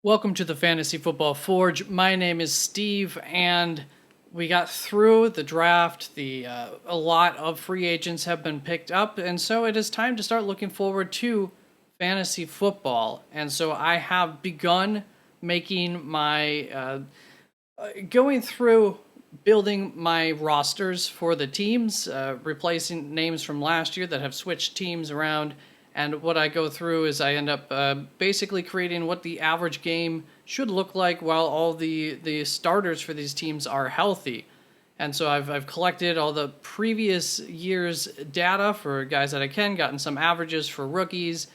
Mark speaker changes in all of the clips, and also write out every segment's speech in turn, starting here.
Speaker 1: Welcome to the Fantasy Football Forge. My name is Steve, and we got through the draft. A lot of free agents have been picked up, and so it is time to start looking forward to fantasy football. And so I have begun making my going through building my rosters for the teams, replacing names from last year that have switched teams around. And what I go through is I end up basically creating what the average game should look like while all the starters for these teams are healthy. And so I've collected all the previous year's data for guys that I can, gotten some averages for rookies,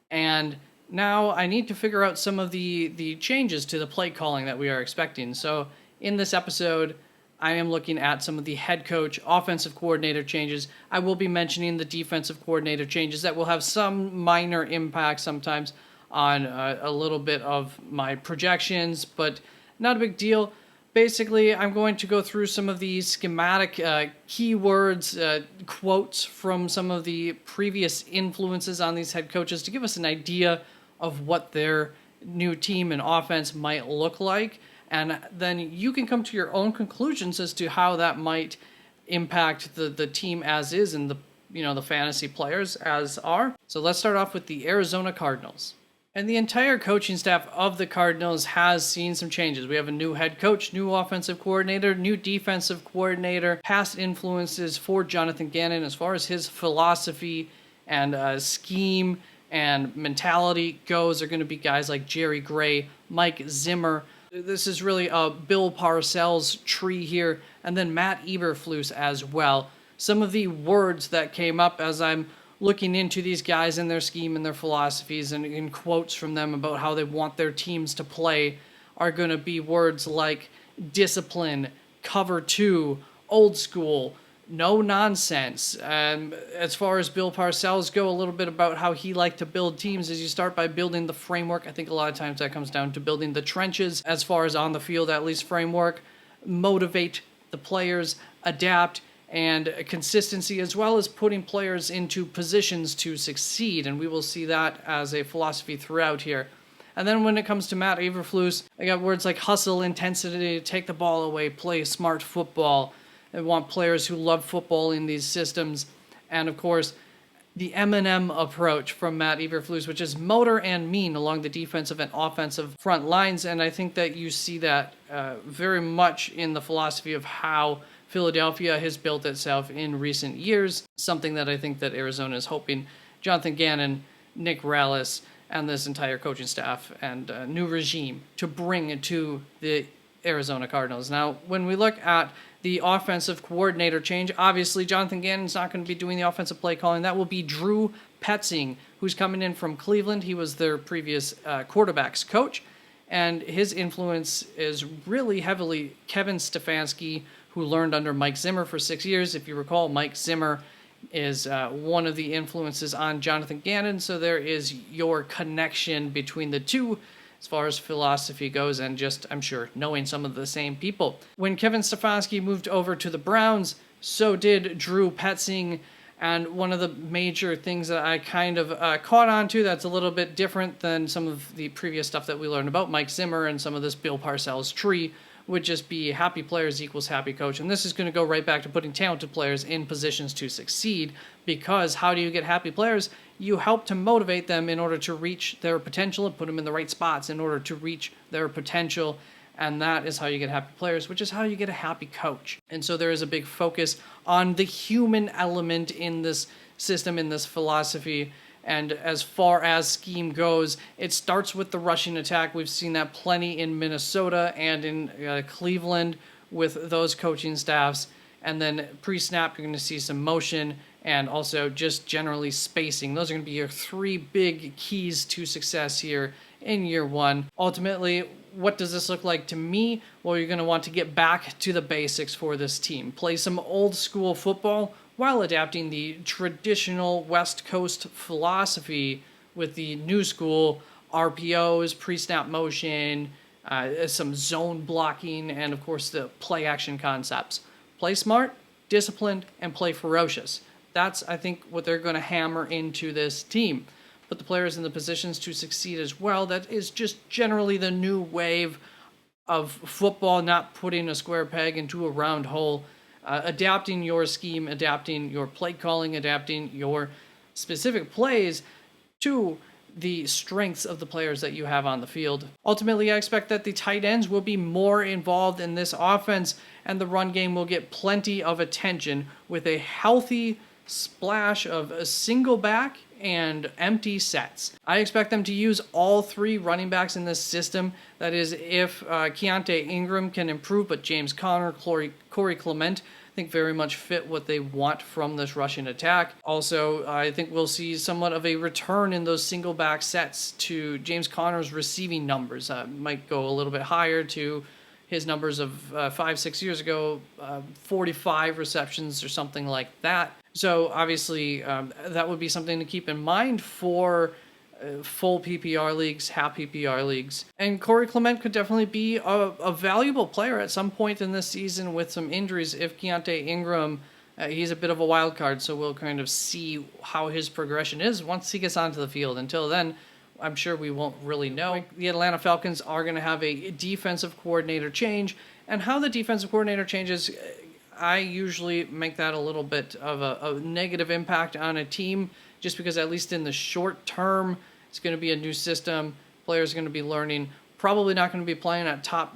Speaker 1: and now I need to figure out some of the changes to the play calling that we are expecting. So in this episode, I am looking at some of the head coach, offensive coordinator changes. I will be mentioning the defensive coordinator changes that will have some minor impact sometimes on a little bit of my projections, but not a big deal. Basically, I'm going to go through some of the schematic keywords, quotes from some of the previous influences on these head coaches to give us an idea of what their new team and offense might look like. And then you can come to your own conclusions as to how that might impact the team as is and the fantasy players as are. So let's start off with the Arizona Cardinals. And the entire coaching staff of the Cardinals has seen some changes. We have a new head coach, new offensive coordinator, new defensive coordinator. Past influences for Jonathan Gannon as far as his philosophy and scheme and mentality goes are going to be guys like Jerry Gray, Mike Zimmer. This is really a Bill Parcells tree here, and then Matt Eberflus as well. Some of the words that came up as I'm looking into these guys and their scheme and their philosophies and in quotes from them about how they want their teams to play are going to be words like discipline, cover two, old school, no nonsense. As far as Bill Parcells go, a little bit about how he liked to build teams is you start by building the framework. I think a lot of times that comes down to building the trenches as far as on the field, at least framework, motivate the players, adapt, and consistency, as well as putting players into positions to succeed. And we will see that as a philosophy throughout here. And then when it comes to Matt Eberflus, I got words like hustle, intensity, take the ball away, play smart football. They want players who love football in these systems. And of course, the M&M approach from Matt Eberflus, which is motor and mean along the defensive and offensive front lines. And I think that you see that very much in the philosophy of how Philadelphia has built itself in recent years. Something that I think that Arizona is hoping Jonathan Gannon, Nick Rallis, and this entire coaching staff and new regime to bring to the Arizona Cardinals. Now, when we look at the offensive coordinator change, obviously Jonathan Gannon's not going to be doing the offensive play calling. That will be Drew Petzing, who's coming in from Cleveland. He was their previous quarterbacks coach, and his influence is really heavily Kevin Stefanski, who learned under Mike Zimmer for 6 years. If you recall, Mike Zimmer is one of the influences on Jonathan Gannon, so there is your connection between the two as far as philosophy goes, and just, I'm sure, knowing some of the same people. When Kevin Stefanski moved over to the Browns, so did Drew Petzing, and one of the major things that I kind of caught on to that's a little bit different than some of the previous stuff that we learned about Mike Zimmer and some of this Bill Parcells tree would just be happy players equals happy coach. And this is going to go right back to putting talented players in positions to succeed, because how do you get happy players? You help to motivate them in order to reach their potential and put them in the right spots in order to reach their potential. And that is how you get happy players, which is how you get a happy coach. And so there is a big focus on the human element in this system, in this philosophy. And as far as scheme goes, it starts with the rushing attack. We've seen that plenty in Minnesota and in Cleveland with those coaching staffs. And then pre-snap, you're going to see some motion and also just generally spacing. Those are going to be your three big keys to success here in year one. Ultimately, what does this look like to me? Well, you're going to want to get back to the basics for this team. Play some old school football while adapting the traditional West Coast philosophy with the new school RPOs, pre-snap motion, some zone blocking, and of course the play action concepts. Play smart, disciplined, and play ferocious. That's, I think, what they're going to hammer into this team. put the players in the positions to succeed as well. That is just generally the new wave of football, not putting a square peg into a round hole, adapting your scheme, adapting your play calling, adapting your specific plays to the strengths of the players that you have on the field. Ultimately, I expect that the tight ends will be more involved in this offense, and the run game will get plenty of attention with a healthy splash of a single back and empty sets. I expect them to use all three running backs in this system. That is, if Keontae Ingram can improve, but James Conner, Corey Clement, I think very much fit what they want from this rushing attack. Also, I think we'll see somewhat of a return in those single back sets to James Conner's receiving numbers. Might go a little bit higher to his numbers of 5-6 years ago, 45 receptions or something like that. So obviously that would be something to keep in mind for full PPR leagues, half PPR leagues. And Corey Clement could definitely be a valuable player at some point in this season with some injuries. If Keontae Ingram, he's a bit of a wild card, so we'll kind of see how his progression is once he gets onto the field. Until then, I'm sure we won't really know. The Atlanta Falcons are going to have a defensive coordinator change, and how the defensive coordinator changes, I usually make that a little bit of a negative impact on a team, just because at least in the short term, it's going to be a new system. Players are going to be learning. Probably not going to be playing at top,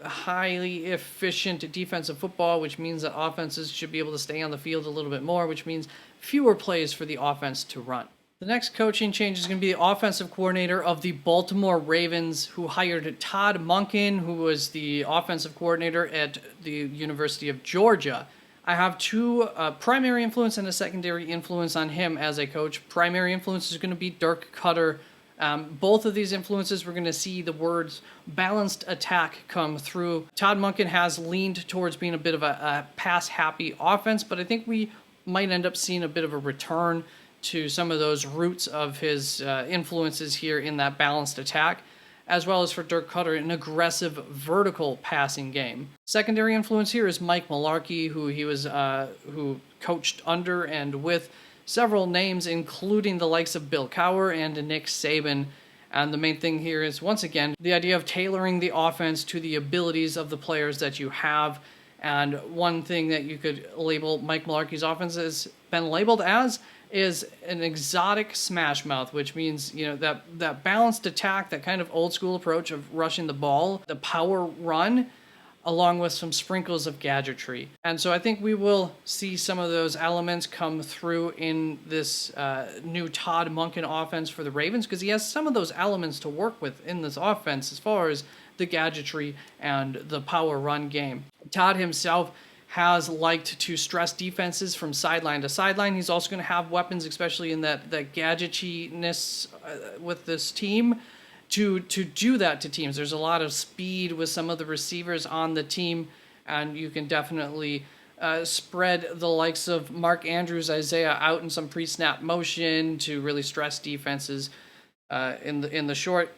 Speaker 1: highly efficient defensive football, which means that offenses should be able to stay on the field a little bit more, which means fewer plays for the offense to run. The next coaching change is going to be the offensive coordinator of the Baltimore Ravens, who hired Todd Monken, who was the offensive coordinator at the University of Georgia. I have two primary influence and a secondary influence on him as a coach. Primary influence is going to be Dirk Cutter. Both of these influences, we're going to see the words balanced attack come through. Todd Monken has leaned towards being a bit of a pass-happy offense, but I think we might end up seeing a bit of a return to some of those roots of his influences here in that balanced attack, as well as for Dirk Cutter, an aggressive vertical passing game. Secondary influence here is Mike Mularkey, who coached under and with several names, including the likes of Bill Cowher and Nick Saban. And the main thing here is, once again, the idea of tailoring the offense to the abilities of the players that you have. And one thing that you could label Mike Mularkey's offense has been labeled as is an exotic smash mouth, which means, that balanced attack, that kind of old school approach of rushing the ball, the power run, along with some sprinkles of gadgetry. And so I think we will see some of those elements come through in this new Todd Monken offense for the Ravens, because he has some of those elements to work with in this offense as far as the gadgetry and the power run game. Todd himself has liked to stress defenses from sideline to sideline. He's also going to have weapons, especially in that gadgetry-ness with this team, to do that to teams. There's a lot of speed with some of the receivers on the team, and you can definitely spread the likes of Mark Andrews, Isaiah out in some pre-snap motion to really stress defenses in the short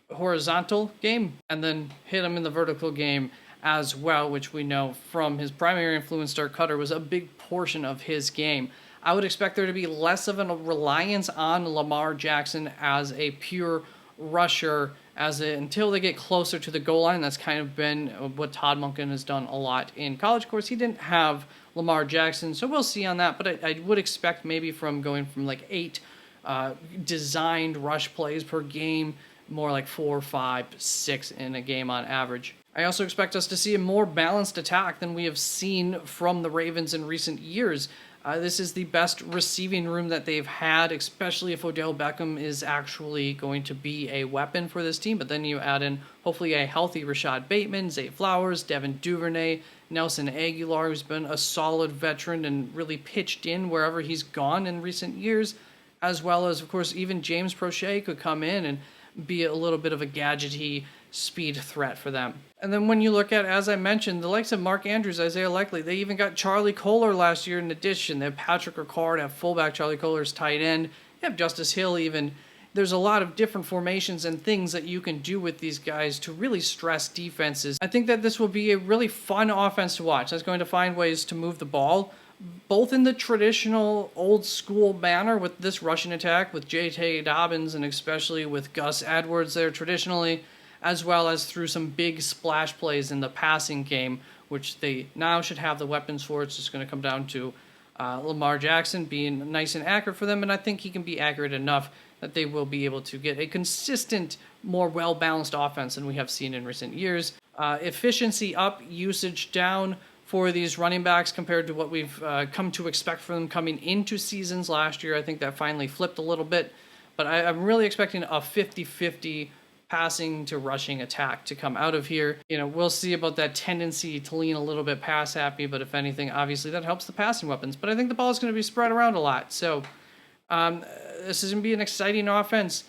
Speaker 1: horizontal game, and then hit them in the vertical game as well, which we know from his primary influence, Dirk Cutter, was a big portion of his game. I would expect there to be less of a reliance on Lamar Jackson as a pure rusher until they get closer to the goal line. That's kind of been what Todd Monken has done a lot in college. Of course, he didn't have Lamar Jackson, so we'll see on that, but I would expect maybe from going from like 8 designed rush plays per game, more like 4, 5, 6 in a game on average. I also expect us to see a more balanced attack than we have seen from the Ravens in recent years. This is the best receiving room that they've had, especially if Odell Beckham is actually going to be a weapon for this team. But then you add in hopefully a healthy Rashad Bateman, Zay Flowers, Devin Duvernay, Nelson Aguilar, who's been a solid veteran and really pitched in wherever he's gone in recent years, as well as, of course, even James Prochet could come in and be a little bit of a gadgety speed threat for them. And then when you look at, as I mentioned, the likes of Mark Andrews, Isaiah Likely, they even got Charlie Kolar last year in addition. They have Patrick Ricard, have fullback, Charlie Kolar's tight end. They have Justice Hill even. There's a lot of different formations and things that you can do with these guys to really stress defenses. I think that this will be a really fun offense to watch. That's going to find ways to move the ball, both in the traditional old school manner with this rushing attack with J.K. Dobbins and especially with Gus Edwards there traditionally, as well as through some big splash plays in the passing game, which they now should have the weapons for. It's just going to come down to Lamar Jackson being nice and accurate for them, and I think he can be accurate enough that they will be able to get a consistent, more well-balanced offense than we have seen in recent years. Efficiency up, usage down for these running backs compared to what we've come to expect from them coming into seasons last year. I think that finally flipped a little bit, but I'm really expecting a 50-50 passing to rushing attack to come out of here. We'll see about that tendency to lean a little bit pass happy, but if anything, obviously that helps the passing weapons. But I think the ball is going to be spread around a lot. So this is going to be an exciting offense.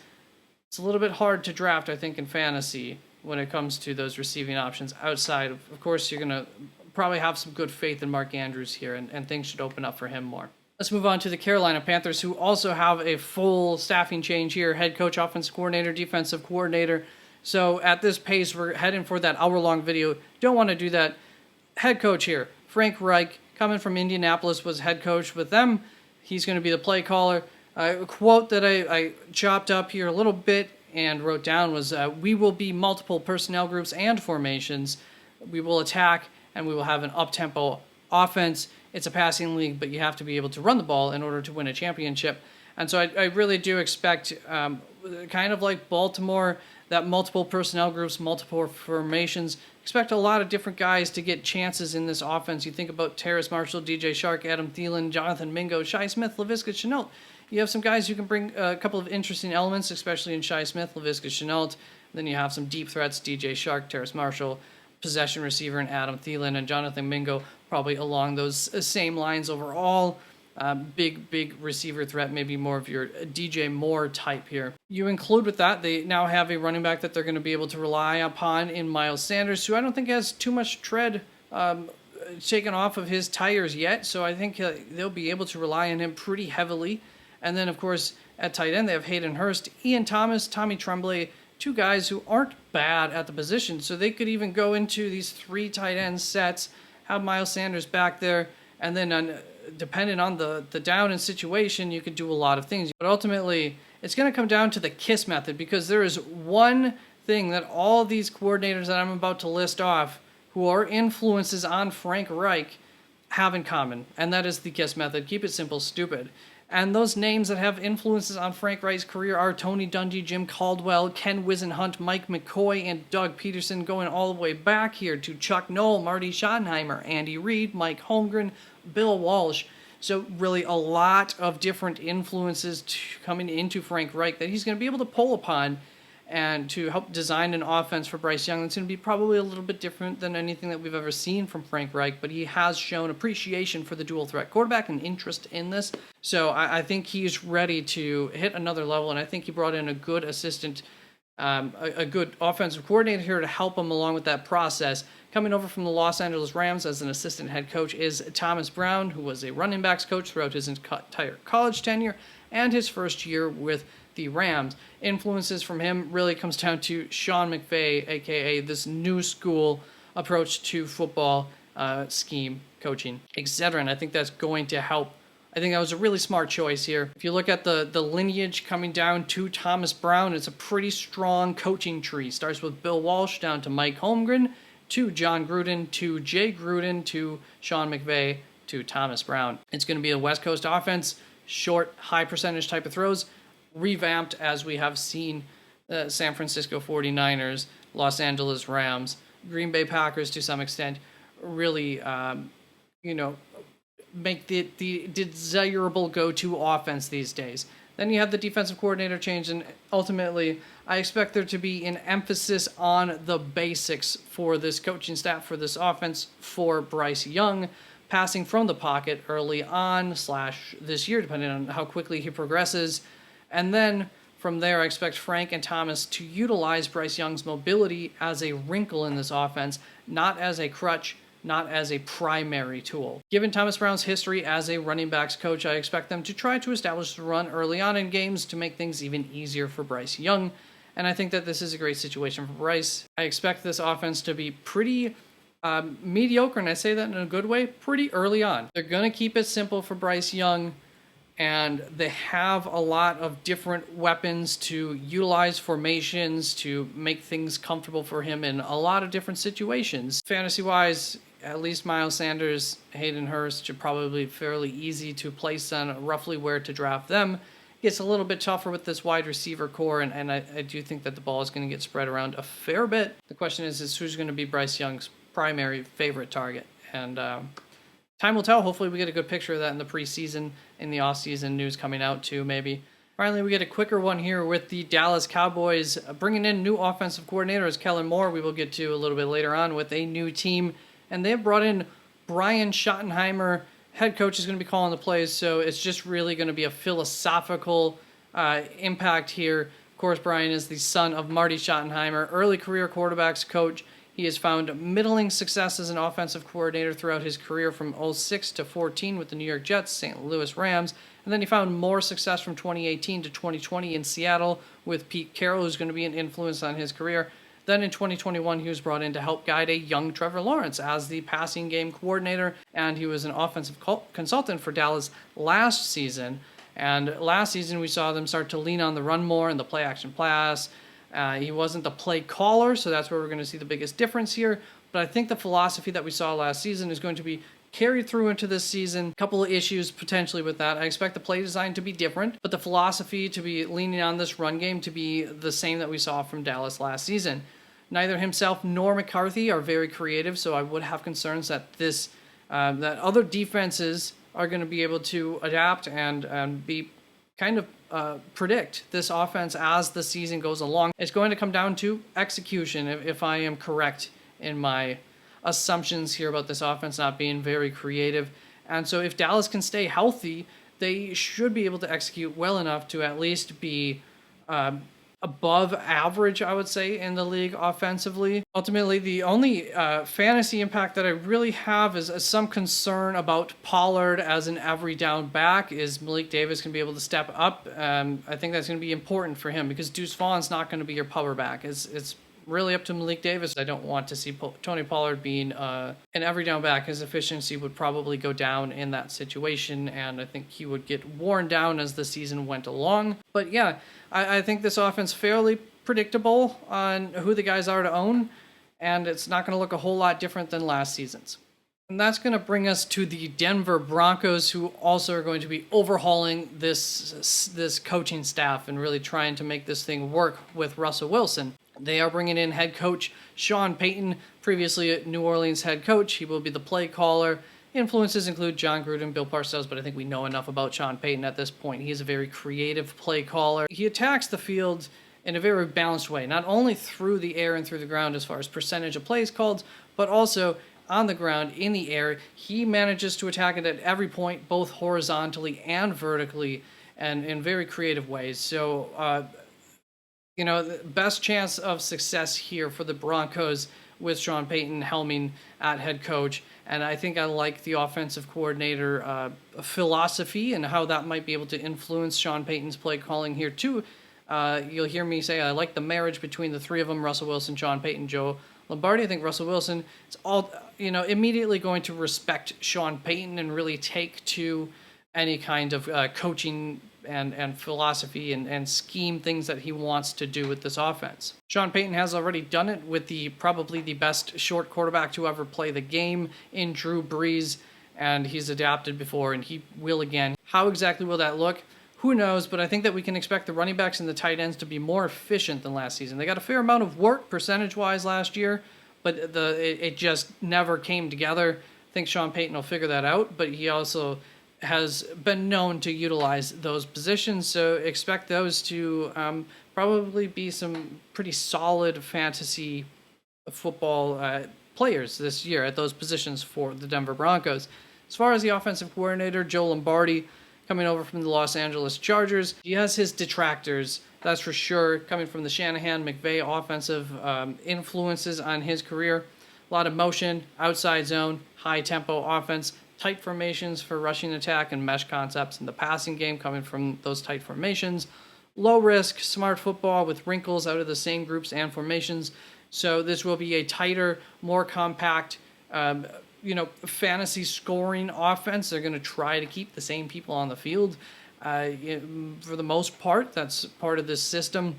Speaker 1: It's a little bit hard to draft, I think, in fantasy when it comes to those receiving options outside of course, you're going to probably have some good faith in Mark Andrews here, and things should open up for him more. Let's move on to the Carolina Panthers, who also have a full staffing change here. Head coach, offensive coordinator, defensive coordinator. So at this pace, we're heading for that hour-long video. Don't want to do that. Head coach here, Frank Reich, coming from Indianapolis, was head coach with them. He's going to be the play caller. A quote that I chopped up here a little bit and wrote down was, we will be multiple personnel groups and formations. We will attack, and we will have an up-tempo offense. It's a passing league, but you have to be able to run the ball in order to win a championship. And so I really do expect, kind of like Baltimore, that multiple personnel groups, multiple formations. Expect a lot of different guys to get chances in this offense. You think about Terrace Marshall, DJ Shark, Adam Thielen, Jonathan Mingo, Shi Smith, Laviska Shenault. You have some guys who can bring a couple of interesting elements, especially in Shi Smith, Laviska Shenault. Then you have some deep threats, DJ Shark, Terrace Marshall, possession receiver in Adam Thielen, and Jonathan Mingo probably along those same lines overall. Big receiver threat, maybe more of your DJ Moore type here. You include with that, they now have a running back that they're going to be able to rely upon in Miles Sanders, who I don't think has too much tread taken off of his tires yet, so I think they'll be able to rely on him pretty heavily. And then, of course, at tight end, they have Hayden Hurst, Ian Thomas, Tommy Tremblay, two guys who aren't bad at the position, so they could even go into these 3 tight end sets, have Miles Sanders back there, and then depending on the down and situation, you could do a lot of things. But ultimately, it's going to come down to the KISS method, because there is one thing that all of these coordinators that I'm about to list off who are influences on Frank Reich have in common, and that is the KISS method. Keep it simple, stupid. And those names that have influences on Frank Reich's career are Tony Dungy, Jim Caldwell, Ken Wisenhunt, Mike McCoy, and Doug Peterson, going all the way back here to Chuck Noll, Marty Schottenheimer, Andy Reid, Mike Holmgren, Bill Walsh. So really a lot of different influences coming into Frank Reich that he's going to be able to pull upon and to help design an offense for Bryce Young that's going to be probably a little bit different than anything that we've ever seen from Frank Reich, but he has shown appreciation for the dual threat quarterback and interest in this. So I think he's ready to hit another level, and I think he brought in a good assistant, a good offensive coordinator here to help him along with that process. Coming over from the Los Angeles Rams as an assistant head coach is Thomas Brown, who was a running backs coach throughout his entire college tenure and his first year with the Rams. Influences from him really comes down to Sean McVay, aka this new school approach to football, scheme, coaching, etc. And I think that's going to help. I think that was a really smart choice here. If you look at the lineage coming down to Thomas Brown, it's a pretty strong coaching tree. Starts with Bill Walsh down to Mike Holmgren, to John Gruden, to Jay Gruden, to Sean McVay, to Thomas Brown. It's going to be a West Coast offense, short, high percentage type of throws, revamped as we have seen San Francisco 49ers, Los Angeles Rams, Green Bay Packers to some extent really, make the desirable go-to offense these days. Then you have the defensive coordinator change, and ultimately I expect there to be an emphasis on the basics for this coaching staff, for this offense, for Bryce Young, passing from the pocket early on / this year, depending on how quickly he progresses. And then from there, I expect Frank and Thomas to utilize Bryce Young's mobility as a wrinkle in this offense, not as a crutch, not as a primary tool. Given Thomas Brown's history as a running backs coach, I expect them to try to establish the run early on in games to make things even easier for Bryce Young. And I think that this is a great situation for Bryce. I expect this offense to be pretty mediocre, and I say that in a good way, pretty early on. They're going to keep it simple for Bryce Young, and they have a lot of different weapons to utilize, formations to make things comfortable for him in a lot of different situations. Fantasy-wise, at least Miles Sanders, Hayden Hurst should probably be fairly easy to place on roughly where to draft them. Gets a little bit tougher with this wide receiver core, and I do think that the ball is going to get spread around a fair bit. The question is who's going to be Bryce Young's primary favorite target? And time will tell. Hopefully we get a good picture of that in the preseason, in the offseason news coming out too, maybe. Finally, we get a quicker one here with the Dallas Cowboys bringing in new offensive coordinators, Kellen Moore, we will get to a little bit later on, with a new team. And they've brought in Brian Schottenheimer. Head coach is going to be calling the plays, so it's just really going to be a philosophical impact here. Of course, Brian is the son of Marty Schottenheimer, early career quarterbacks coach. He has found middling success as an offensive coordinator throughout his career from 06 to 14 with the New York Jets, St. Louis Rams, and then he found more success from 2018 to 2020 in Seattle with Pete Carroll, who's going to be an influence on his career. Then in 2021, he was brought in to help guide a young Trevor Lawrence as the passing game coordinator, and he was an offensive consultant for Dallas last season. And last season, we saw them start to lean on the run more and the play-action pass. He wasn't the play caller, so that's where we're going to see the biggest difference here. But I think the philosophy that we saw last season is going to be carried through into this season. A couple of issues potentially with that. I expect the play design to be different, but the philosophy to be leaning on this run game to be the same that we saw from Dallas last season. Neither himself nor McCarthy are very creative, so I would have concerns that that other defenses are going to be able to adapt and be kind of predict this offense as the season goes along. It's going to come down to execution, if I am correct in my assumptions here about this offense not being very creative. And so if Dallas can stay healthy, they should be able to execute well enough to at least be above average, I would say, in the league offensively. Ultimately, the only fantasy impact that I really have is some concern about Pollard as an every down back. Is Malik Davis going to be able to step up? I think that's going to be important for him because Deuce Vaughn's not going to be your power back. It's really up to Malik Davis. I don't want to see Tony Pollard being an every down back. His efficiency would probably go down in that situation, and I think he would get worn down as the season went along. But yeah, I think this offense fairly predictable on who the guys are to own, and it's not going to look a whole lot different than last season's. And that's going to bring us to the Denver Broncos, who also are going to be overhauling this coaching staff and really trying to make this thing work with Russell Wilson. They are bringing in head coach Sean Payton, previously a New Orleans head coach. He will be the play caller. Influences include John Gruden, Bill Parcells, but I think we know enough about Sean Payton at this point. He is a very creative play caller. He attacks the field in a very balanced way, not only through the air and through the ground as far as percentage of plays called, but also on the ground, in the air. He manages to attack it at every point, both horizontally and vertically, and in very creative ways. So, the best chance of success here for the Broncos with Sean Payton helming at head coach. And I think I like the offensive coordinator philosophy and how that might be able to influence Sean Payton's play calling here too. You'll hear me say I like the marriage between the three of them, Russell Wilson, Sean Payton, Joe Lombardi. I think Russell Wilson is immediately going to respect Sean Payton and really take to any kind of coaching and philosophy and scheme things that he wants to do with this offense. Sean Payton has already done it with probably the best short quarterback to ever play the game in Drew Brees, and he's adapted before, and he will again. How exactly will that look? Who knows, but I think that we can expect the running backs and the tight ends to be more efficient than last season. They got a fair amount of work percentage-wise last year, but it just never came together. I think Sean Payton will figure that out, but he also has been known to utilize those positions, so expect those to probably be some pretty solid fantasy football players this year at those positions for the Denver Broncos. As far as the offensive coordinator, Joe Lombardi, coming over from the Los Angeles Chargers, he has his detractors, that's for sure, coming from the Shanahan-McVay offensive influences on his career. A lot of motion, outside zone, high-tempo offense, tight formations for rushing attack and mesh concepts in the passing game coming from those tight formations. Low risk, smart football with wrinkles out of the same groups and formations. So this will be a tighter, more compact fantasy scoring offense. They're going to try to keep the same people on the field. For the most part, that's part of this system.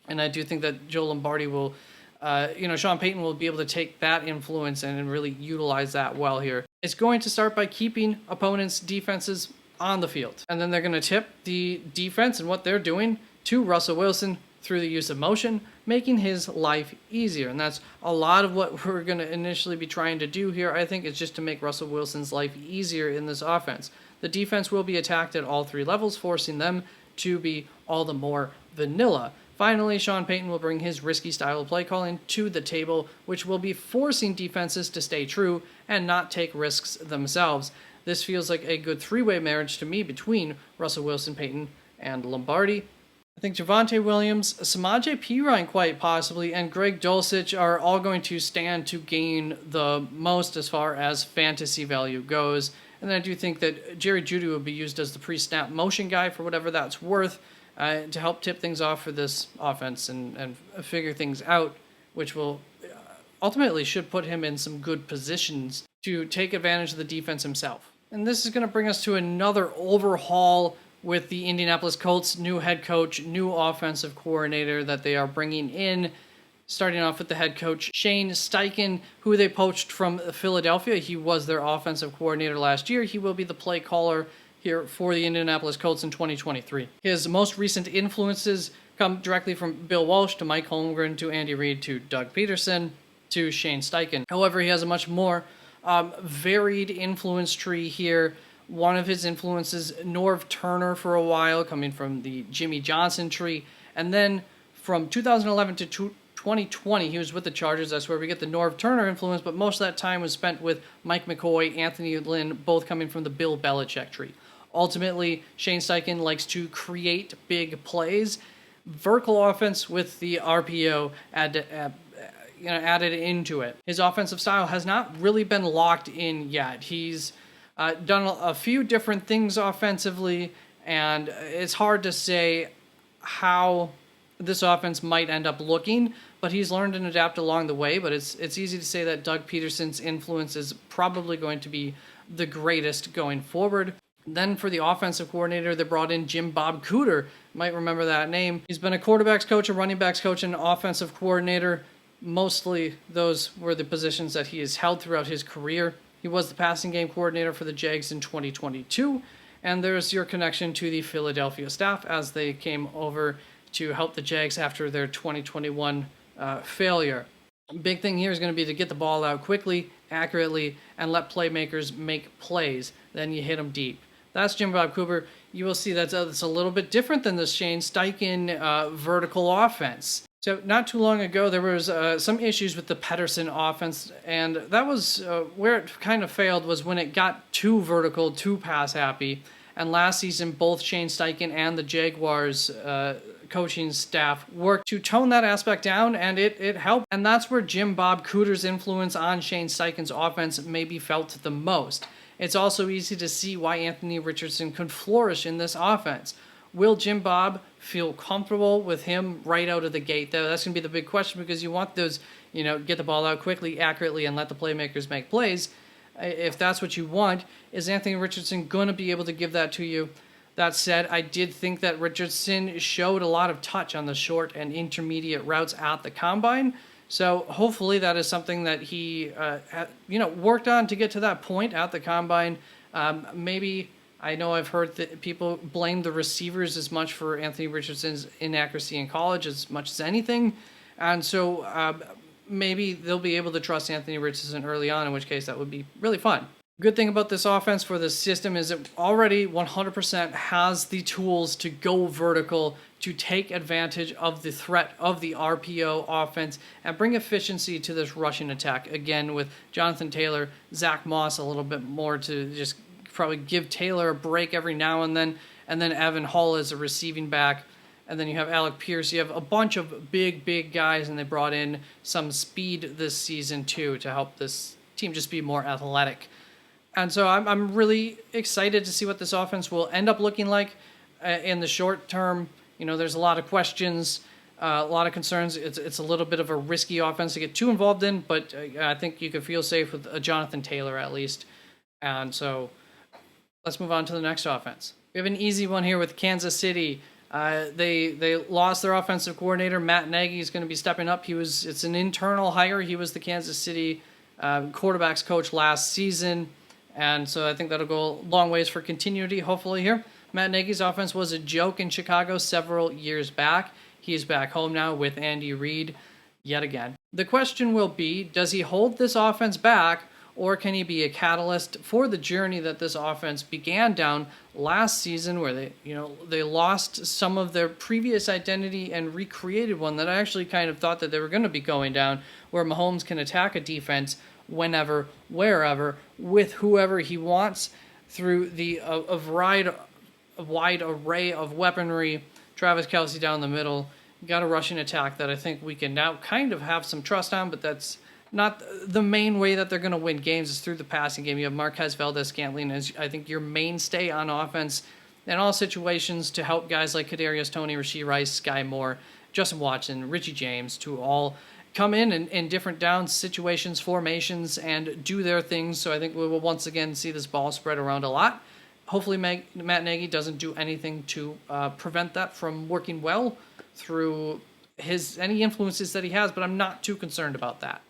Speaker 1: And I do think that Joe Lombardi will, Sean Payton will be able to take that influence and really utilize that well here. It's going to start by keeping opponents' defenses on the field. And then they're going to tip the defense and what they're doing to Russell Wilson through the use of motion, making his life easier. And that's a lot of what we're going to initially be trying to do here, I think, is just to make Russell Wilson's life easier in this offense. The defense will be attacked at all three levels, forcing them to be all the more vanilla. Finally, Sean Payton will bring his risky style of play calling to the table, which will be forcing defenses to stay true and not take risks themselves. This feels like a good three-way marriage to me between Russell Wilson, Payton, and Lombardi. I think Javonte Williams, Samaje Perine quite possibly, and Greg Dulcich are all going to stand to gain the most as far as fantasy value goes. And then I do think that Jerry Jeudy will be used as the pre-snap motion guy for whatever that's worth, to help tip things off for this offense and figure things out, which will ultimately should put him in some good positions to take advantage of the defense himself. And this is going to bring us to another overhaul with the Indianapolis Colts' new head coach, new offensive coordinator that they are bringing in, starting off with the head coach, Shane Steichen, who they poached from Philadelphia. He was their offensive coordinator last year. He will be the play caller here for the Indianapolis Colts in 2023. His most recent influences come directly from Bill Walsh to Mike Holmgren to Andy Reid to Doug Peterson to Shane Steichen. However, he has a much more varied influence tree here. One of his influences, Norv Turner for a while, coming from the Jimmy Johnson tree. And then from 2011 to 2020, he was with the Chargers. That's where we get the Norv Turner influence, but most of that time was spent with Mike McCoy, Anthony Lynn, both coming from the Bill Belichick tree. Ultimately, Shane Steichen likes to create big plays. Vertical offense with the RPO added into it. His offensive style has not really been locked in yet. He's done a few different things offensively, and it's hard to say how this offense might end up looking, but he's learned and adapted along the way. But it's easy to say that Doug Peterson's influence is probably going to be the greatest going forward. Then for the offensive coordinator, they brought in Jim Bob Cooter. You might remember that name. He's been a quarterbacks coach, a running backs coach, and an offensive coordinator. Mostly those were the positions that he has held throughout his career. He was the passing game coordinator for the Jags in 2022. And there's your connection to the Philadelphia staff as they came over to help the Jags after their 2021 failure. Big thing here is going to be to get the ball out quickly, accurately, and let playmakers make plays. Then you hit them deep. That's Jim Bob Cooper. You will see that's a little bit different than the Shane Steichen vertical offense. So not too long ago, there was some issues with the Pedersen offense, and that was where it kind of failed was when it got too vertical, too pass happy. And last season, both Shane Steichen and the Jaguars coaching staff worked to tone that aspect down, and it helped. And that's where Jim Bob Cooter's influence on Shane Steichen's offense may be felt the most. It's also easy to see why Anthony Richardson could flourish in this offense. Will Jim Bob feel comfortable with him right out of the gate, though? That's going to be the big question, because you want those, get the ball out quickly, accurately, and let the playmakers make plays. If that's what you want, is Anthony Richardson going to be able to give that to you? That said, I did think that Richardson showed a lot of touch on the short and intermediate routes at the combine. So hopefully that is something that he, worked on to get to that point at the combine. Maybe, I know I've heard that people blame the receivers as much for Anthony Richardson's inaccuracy in college as much as anything. And so maybe they'll be able to trust Anthony Richardson early on, in which case that would be really fun. Good thing about this offense for this system is it already 100% has the tools to go vertical, to take advantage of the threat of the RPO offense and bring efficiency to this rushing attack. Again, with Jonathan Taylor, Zach Moss a little bit more to just probably give Taylor a break every now and then Evan Hall as a receiving back. And then you have Alec Pierce. You have a bunch of big guys, and they brought in some speed this season too to help this team just be more athletic. And so I'm really excited to see what this offense will end up looking like in the short term. There's a lot of questions A lot of concerns. It's a little bit of a risky offense to get too involved in, but I think you could feel safe with Jonathan Taylor at least. And so let's move on to the next offense. We have an easy one here with Kansas City. They lost their offensive coordinator. Matt Nagy is going to be stepping up. It's an internal hire. He was the Kansas City quarterbacks coach last season, and so I think that'll go a long ways for continuity. Hopefully here, Matt Nagy's offense was a joke in Chicago several years back. He's back home now with Andy Reid yet again. The question will be, does he hold this offense back, or can he be a catalyst for the journey that this offense began down last season, where they lost some of their previous identity and recreated one that I actually kind of thought that they were going to be going down, where Mahomes can attack a defense whenever, wherever, with whoever he wants through a wide array of weaponry. Travis Kelce down the middle, got a rushing attack that I think we can now kind of have some trust on, but that's not the main way that they're going to win games is through the passing game. You have Marquez Valdez-Scantling as, I think, your mainstay on offense in all situations to help guys like Kadarius Toney, Rashee Rice, Sky Moore, Justin Watson, Richie James to all come in different down situations, formations, and do their things. So I think we will once again see this ball spread around a lot. Hopefully Matt Nagy doesn't do anything to prevent that from working well through any influences that he has, but I'm not too concerned about that.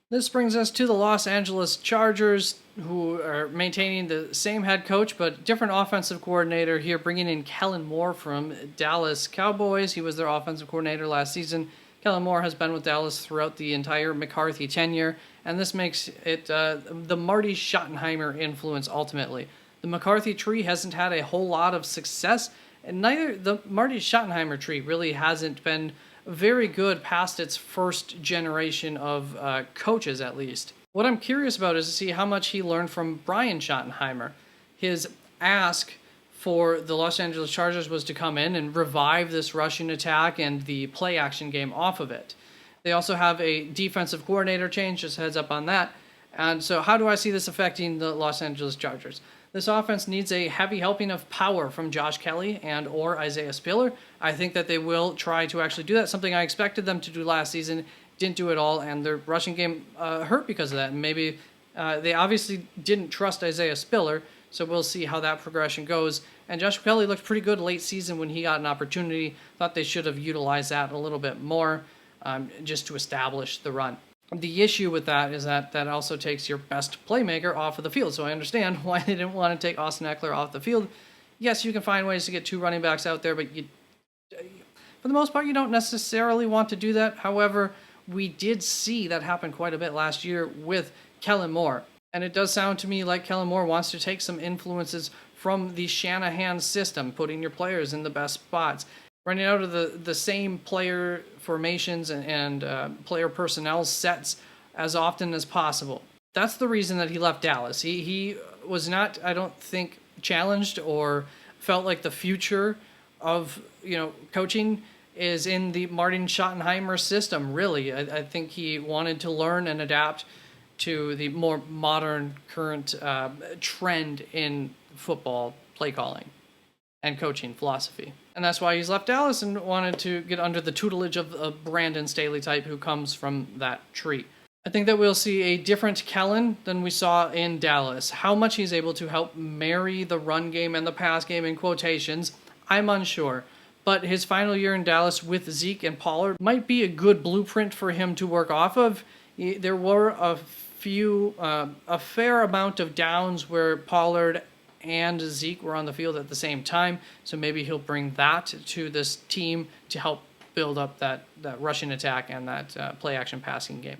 Speaker 1: This brings us to the Los Angeles Chargers, who are maintaining the same head coach, but different offensive coordinator here, bringing in Kellen Moore from Dallas Cowboys. He was their offensive coordinator last season. Kellen Moore has been with Dallas throughout the entire McCarthy tenure, and this makes it the Marty Schottenheimer influence ultimately. The McCarthy tree hasn't had a whole lot of success, and neither the Marty Schottenheimer tree really hasn't been very good past its first generation of coaches, at least. What I'm curious about is to see how much he learned from Brian Schottenheimer. His ask for the Los Angeles Chargers was to come in and revive this rushing attack and the play action game off of it. They also have a defensive coordinator change, just heads up on that. And so how do I see this affecting the Los Angeles Chargers? This offense needs a heavy helping of power from Josh Kelly and or Isaiah Spiller. I think that they will try to actually do that, something I expected them to do last season. Didn't do it all, and their rushing game hurt because of that. And maybe they obviously didn't trust Isaiah Spiller, so we'll see how that progression goes. And Josh Kelly looked pretty good late season when he got an opportunity. Thought they should have utilized that a little bit more just to establish the run. The issue with that is that also takes your best playmaker off of the field. So I understand why they didn't want to take Austin Eckler off the field. Yes, you can find ways to get two running backs out there, but for the most part, you don't necessarily want to do that. However, we did see that happen quite a bit last year with Kellen Moore. And it does sound to me like Kellen Moore wants to take some influences from the Shanahan system, putting your players in the best spots, running out of the same player formations and player personnel sets as often as possible. That's the reason that he left Dallas. He was not, I don't think, challenged or felt like the future of coaching is in the Martin Schottenheimer system, really. I think he wanted to learn and adapt to the more modern current trend in football play calling and coaching philosophy. And that's why he's left Dallas and wanted to get under the tutelage of a Brandon Staley type who comes from that tree. I think that we'll see a different Kellen than we saw in Dallas. How much he's able to help marry the run game and the pass game in quotations, I'm unsure. But his final year in Dallas with Zeke and Pollard might be a good blueprint for him to work off of. There were a fair amount of downs where Pollard and Zeke were on the field at the same time, so maybe he'll bring that to this team to help build up that rushing attack and that play-action passing game.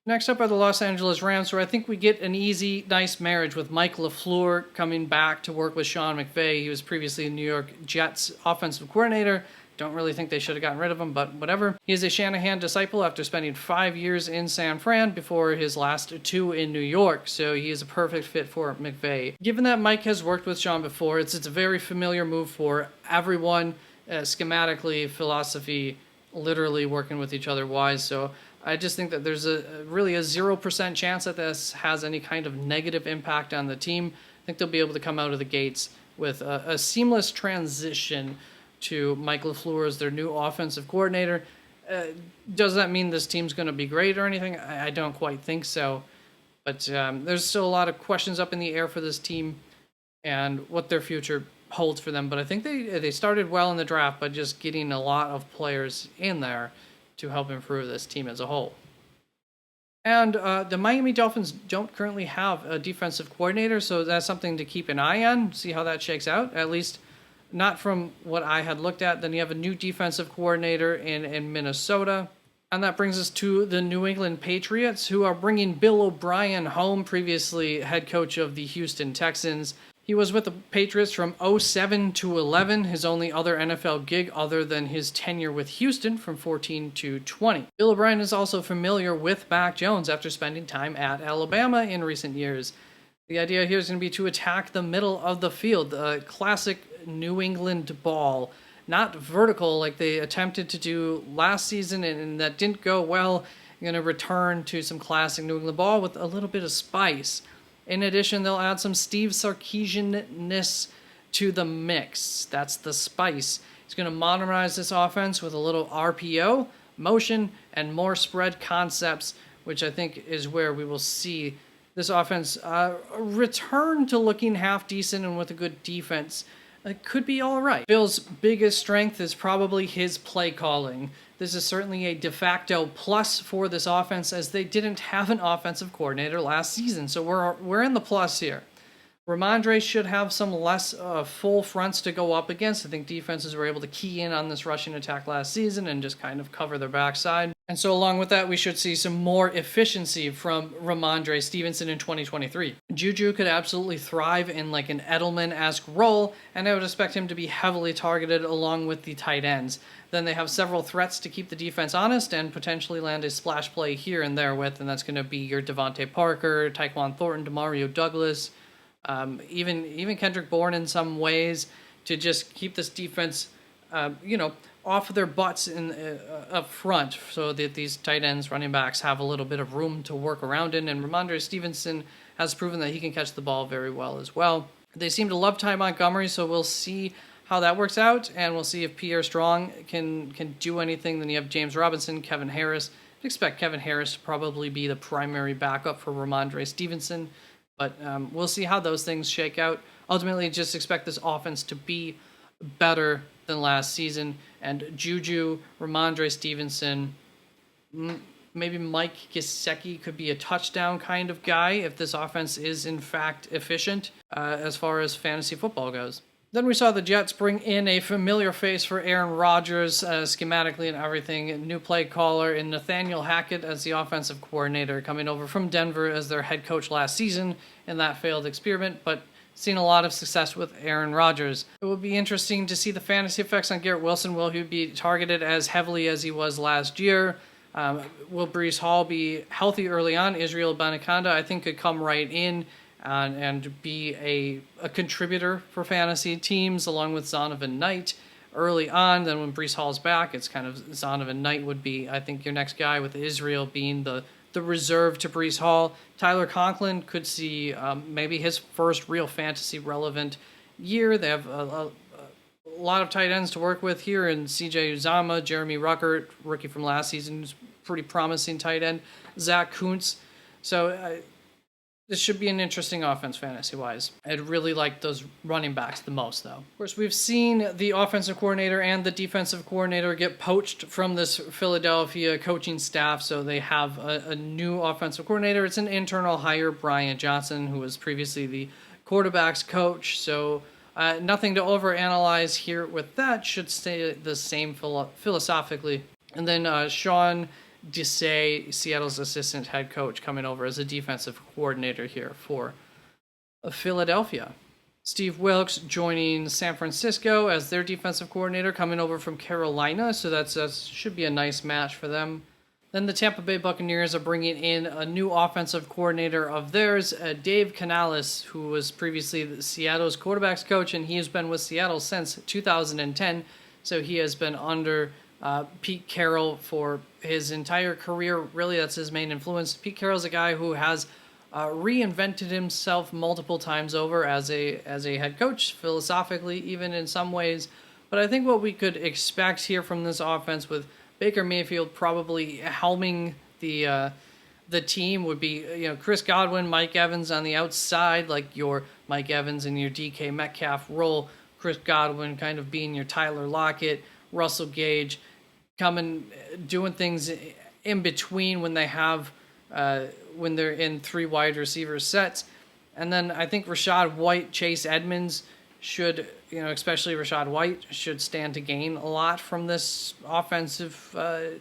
Speaker 1: Next up are the Los Angeles Rams, where I think we get an easy, nice marriage with Mike LaFleur coming back to work with Sean McVay. He was previously the New York Jets offensive coordinator. Don't really think they should have gotten rid of him, but whatever. He is a Shanahan disciple after spending 5 years in San Fran before his last 2 in New York, so he is a perfect fit for McVay. Given that Mike has worked with Sean before, it's a very familiar move for everyone, schematically, philosophy, literally working with each other wise, so I just think that there's really a 0% chance that this has any kind of negative impact on the team. I think they'll be able to come out of the gates with a seamless transition to Mike LaFleur as their new offensive coordinator. Does that mean this team's going to be great or anything? I don't quite think so. But there's still a lot of questions up in the air for this team and what their future holds for them. But I think they started well in the draft by just getting a lot of players in there to help improve this team as a whole. And the Miami Dolphins don't currently have a defensive coordinator, so that's something to keep an eye on, see how that shakes out, at least not from what I had looked at. Then you have a new defensive coordinator in Minnesota. And that brings us to the New England Patriots, who are bringing Bill O'Brien home, previously head coach of the Houston Texans. He was with the Patriots from 07 to 11, his only other NFL gig other than his tenure with Houston from 14 to 20. Bill O'Brien is also familiar with Mac Jones after spending time at Alabama in recent years. The idea here is going to be to attack the middle of the field, a classic New England ball, not vertical like they attempted to do last season and that didn't go well. You're going to return to some classic New England ball with a little bit of spice. In addition, they'll add some Steve Sarkisian-ness to the mix. That's the spice. He's going to modernize this offense with a little RPO, motion, and more spread concepts, which I think is where we will see this offense return to looking half decent and with a good defense. It could be all right. Bill's biggest strength is probably his play calling. This is certainly a de facto plus for this offense, as they didn't have an offensive coordinator last season, so we're in the plus here. Ramondre should have some less full fronts to go up against. I think defenses were able to key in on this rushing attack last season and just kind of cover their backside. And so along with that, we should see some more efficiency from Ramondre Stevenson in 2023. Juju could absolutely thrive in like an Edelman-esque role, and I would expect him to be heavily targeted along with the tight ends. Then they have several threats to keep the defense honest and potentially land a splash play here and there with, and that's going to be your Devontae Parker, Tyquan Thornton, Demario Douglas, even Kendrick Bourne in some ways, to just keep this defense, off of their butts up front, so that these tight ends, running backs, have a little bit of room to work around in. And Ramondre Stevenson has proven that he can catch the ball very well as well. They seem to love Ty Montgomery, so we'll see how that works out, and we'll see if Pierre Strong can do anything. Then you have James Robinson, Kevin Harris. I expect Kevin Harris to probably be the primary backup for Ramondre Stevenson. But we'll see how those things shake out. Ultimately, just expect this offense to be better than last season. And Juju, Ramondre Stevenson, maybe Mike Gesicki could be a touchdown kind of guy if this offense is, in fact, efficient as far as fantasy football goes. Then we saw the Jets bring in a familiar face for Aaron Rodgers, schematically and everything. A new play caller in Nathaniel Hackett as the offensive coordinator, coming over from Denver as their head coach last season in that failed experiment, but seen a lot of success with Aaron Rodgers. It will be interesting to see the fantasy effects on Garrett Wilson. Will he be targeted as heavily as he was last year? Will Breece Hall be healthy early on? Israel Abanikanda, I think, could come right in and be a contributor for fantasy teams along with Zonovan Knight early on. Then when Breece Hall's back, it's kind of Zonovan Knight would be, I think, your next guy, with Israel being the reserve to Breece Hall. Tyler Conklin could see maybe his first real fantasy relevant year. They have a lot of tight ends to work with here in CJ Uzama, Jeremy Ruckert, rookie from last season, who's pretty promising tight end, Zach Kuntz. So this should be an interesting offense fantasy-wise. I'd really like those running backs the most, though. Of course, we've seen the offensive coordinator and the defensive coordinator get poached from this Philadelphia coaching staff, so they have a new offensive coordinator. It's an internal hire, Brian Johnson, who was previously the quarterback's coach, so nothing to overanalyze here with that. Should stay the same philosophically. And then Sean Desai, Seattle's assistant head coach, coming over as a defensive coordinator here for Philadelphia. Steve Wilkes joining San Francisco as their defensive coordinator, coming over from Carolina, so that should be a nice match for them. Then the Tampa Bay Buccaneers are bringing in a new offensive coordinator of theirs, Dave Canales, who was previously Seattle's quarterback's coach, and he has been with Seattle since 2010, so he has been under Pete Carroll for his entire career. Really, that's his main influence. Pete Carroll's a guy who has reinvented himself multiple times over as a head coach, philosophically, even in some ways. But I think what we could expect here from this offense with Baker Mayfield probably helming the team would be, Chris Godwin, Mike Evans on the outside, like your Mike Evans and your DK Metcalf role. Chris Godwin kind of being your Tyler Lockett, Russell Gage, coming doing things in between when they have when they're in 3 wide receiver sets. And then I think Rachaad White, Chase Edmonds should, especially Rachaad White, should stand to gain a lot from this offensive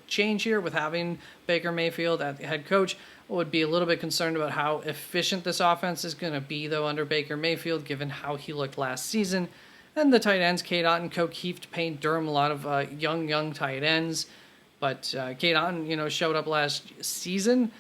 Speaker 1: change here with having Baker Mayfield at the head coach. I would be a little bit concerned about how efficient this offense is going to be, though, under Baker Mayfield, given how he looked last season. And the tight ends, Cade Otton, Keeft, Payne Durham, a lot of young tight ends. But Cade Otton, showed up last season.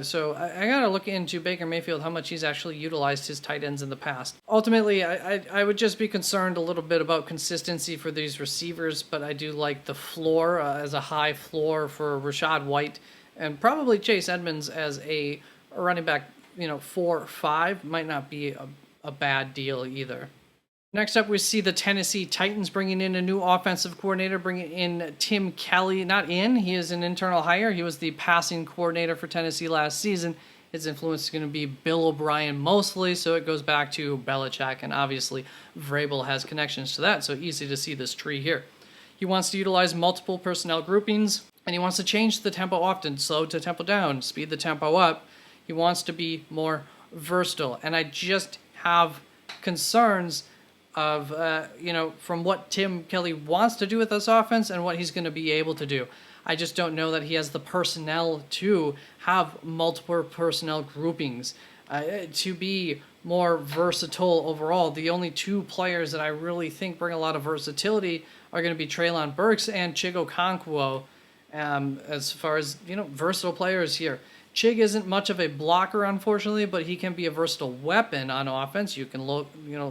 Speaker 1: So I got to look into Baker Mayfield, how much he's actually utilized his tight ends in the past. Ultimately, I would just be concerned a little bit about consistency for these receivers, but I do like the floor as a high floor for Rachaad White and probably Chase Edmonds as a running back, 4-5 might not be a bad deal either. Next up, we see the Tennessee Titans bringing in a new offensive coordinator, bringing in Tim Kelly. He is an internal hire. He was the passing coordinator for Tennessee last season. His influence is going to be Bill O'Brien mostly, so it goes back to Belichick, and obviously Vrabel has connections to that, so easy to see this tree here. He wants to utilize multiple personnel groupings, and he wants to change the tempo often, slow the tempo down, speed the tempo up. He wants to be more versatile, and I just have concerns of, from what Tim Kelly wants to do with this offense and what he's going to be able to do. I just don't know that he has the personnel to have multiple personnel groupings, to be more versatile overall. The only 2 players that I really think bring a lot of versatility are going to be Treylon Burks and Chig Okonkwo, as far as, versatile players here. Chig isn't much of a blocker, unfortunately, but he can be a versatile weapon on offense. You can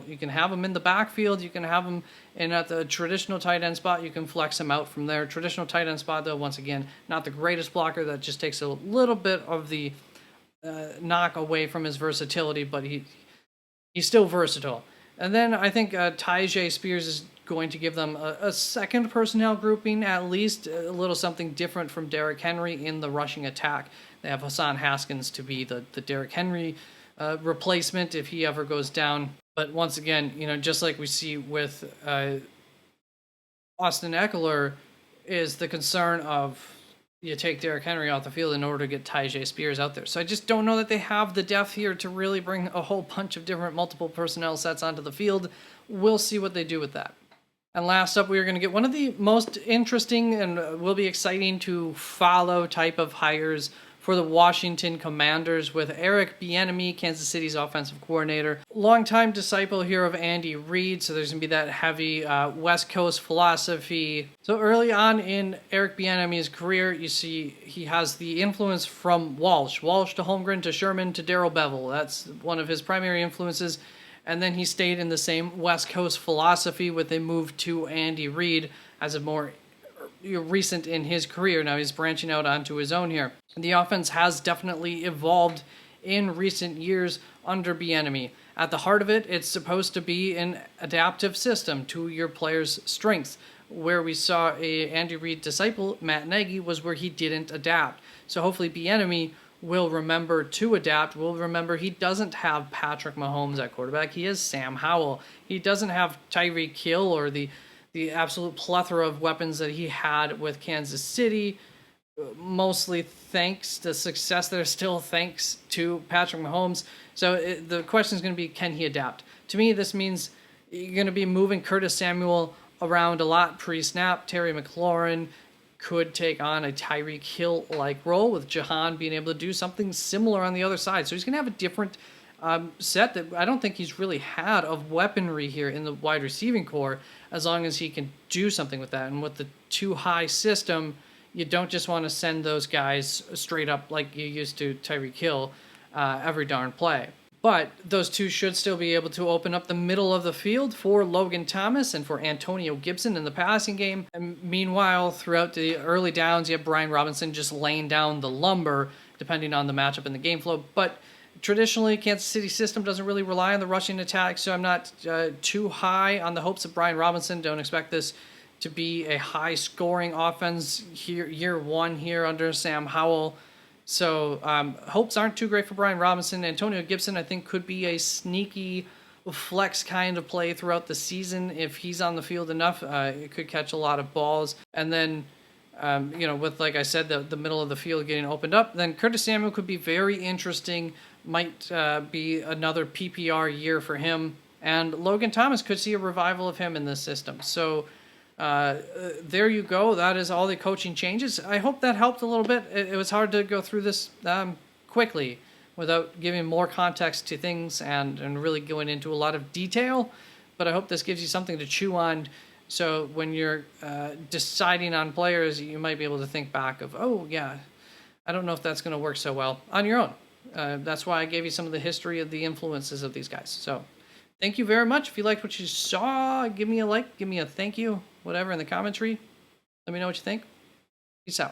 Speaker 1: you can have him in the backfield. You can have him in at the traditional tight end spot. You can flex him out from there. Traditional tight end spot, though, once again, not the greatest blocker. That just takes a little bit of the knock away from his versatility, but he's still versatile. And then I think Tyjae Spears is going to give them a second personnel grouping, at least a little something different from Derrick Henry in the rushing attack. They have Hassan Haskins to be the Derrick Henry replacement if he ever goes down. But once again, just like we see with Austin Eckler, is the concern of you take Derrick Henry off the field in order to get Tyjae Spears out there. So I just don't know that they have the depth here to really bring a whole bunch of different multiple personnel sets onto the field. We'll see what they do with that. And last up, we are going to get one of the most interesting and will be exciting to follow type of hires for the Washington Commanders with Eric Bieniemy, Kansas City's offensive coordinator. Longtime disciple here of Andy Reid, so there's going to be that heavy West Coast philosophy. So early on in Eric Bieniemy's career, you see he has the influence from Walsh to Holmgren to Sherman to Darrell Bevell. That's one of his primary influences. And then he stayed in the same West Coast philosophy with a move to Andy Reid as a more recent in his career. Now he's branching out onto his own here. The offense has definitely evolved in recent years under Bieniemy. At the heart of it, it's supposed to be an adaptive system to your players' strengths. Where we saw a Andy Reid disciple, Matt Nagy, was where he didn't adapt. So hopefully Bieniemy will remember to adapt, will remember he doesn't have Patrick Mahomes at quarterback. He has Sam Howell. He doesn't have Tyreek Hill or the absolute plethora of weapons that he had with Kansas City, mostly thanks to success there, still thanks to Patrick Mahomes. So the question is going to be, can he adapt? To me, this means you're going to be moving Curtis Samuel around a lot pre-snap. Terry McLaurin could take on a Tyreek Hill-like role, with Jahan being able to do something similar on the other side. So he's going to have a different set that I don't think he's really had of weaponry here in the wide receiving core, as long as he can do something with that. And with the too high system, you don't just want to send those guys straight up like you used to Tyreek Hill every darn play. But those two should still be able to open up the middle of the field for Logan Thomas and for Antonio Gibson in the passing game. And meanwhile, throughout the early downs, you have Brian Robinson just laying down the lumber, depending on the matchup and the game flow. But traditionally, Kansas City system doesn't really rely on the rushing attack, so I'm not too high on the hopes of Brian Robinson. Don't expect this to be a high scoring offense here, year one here under Sam Howell. So hopes aren't too great for Brian Robinson. Antonio Gibson, I think, could be a sneaky flex kind of play throughout the season if he's on the field enough. It could catch a lot of balls, and then with, like I said, the middle of the field getting opened up, then Curtis Samuel could be very interesting. Might be another PPR year for him, and Logan Thomas could see a revival of him in this system. So there you go. That is all the coaching changes. I hope that helped a little bit. It was hard to go through this quickly without giving more context to things and really going into a lot of detail. But I hope this gives you something to chew on. So when you're deciding on players, you might be able to think back of, oh, yeah, I don't know if that's going to work so well on your own. That's why I gave you some of the history of the influences of these guys. So thank you very much. If you liked what you saw, give me a like, give me a thank you, whatever in the commentary. Let me know what you think. Peace out.